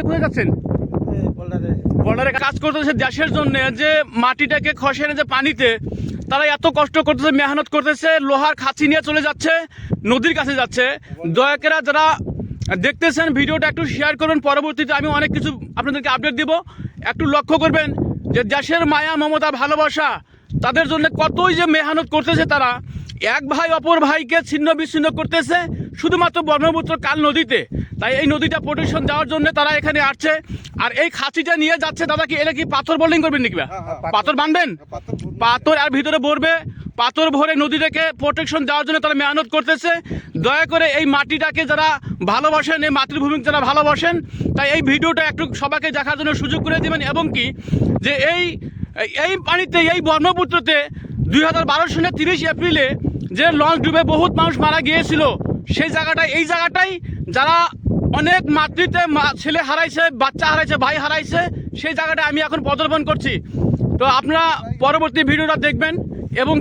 কোথায় যাচ্ছেন? বর্ডারে কাজ করতেছে দেশের জন্য, যে মাটিটাকে খসে এনে যে পানিতে তারা এত কষ্ট করতেছে, মেহনত করতেছে, লোহার খাঁচি নিয়ে চলে যাচ্ছে, নদীর কাছে যাচ্ছে। দয়া করে যারা দেখতেছেন ভিডিওটা একটু শেয়ার করবেন। পরবর্তীতে আমি অনেক কিছু আপনাদেরকে আপডেট দিব। একটু লক্ষ্য করবেন যে দেশের মায়া মমতা ভালোবাসা তাদের জন্য কতই যে মেহনত করতেছে। তারা এক ভাই অপর ভাইকে ছিন্ন বিচ্ছিন্ন করতেছে শুধুমাত্র ব্রহ্মপুত্র কাল নদীতে। তাই এই নদীটা প্রোটেকশন দেওয়ার জন্য তারা এখানে আসছে। আর এই খাঁচিটা নিয়ে যাচ্ছে দাদা, কি এটা কি পাথর বোল্ডিং করবেন নাকি? পাথর বানবেন, পাথর আর ভিতরে ভরবে, পাথর ভরে নদীটাকে প্রোটেকশন দেওয়ার জন্য তারা মেহনত করতেছে। দয়া করে এই মাটিটাকে যারা ভালোবাসেন, এই মাতৃভূমিকে যারা ভালোবাসেন, তাই এই ভিডিওটা একটু সবাইকে দেখার জন্য সুযোগ করে দেবেন। এবং কি যে এই পানিতে, এই ব্রহ্মপুত্রতে 2012 সালে 30 এপ্রিলে যে লঞ্চ ডুবে বহুত মানুষ মারা গিয়েছিল, সেই জায়গাটায়, এই জায়গাটাই যারা অনেক মাতৃতে ছেলে হারাইছে, বাচ্চা হারাইছে, ভাই হারাইছে, সেই জায়গাটায় আমি এখন পদার্পণ করছি। তো আপনারা পরবর্তী ভিডিওটা দেখবেন এবং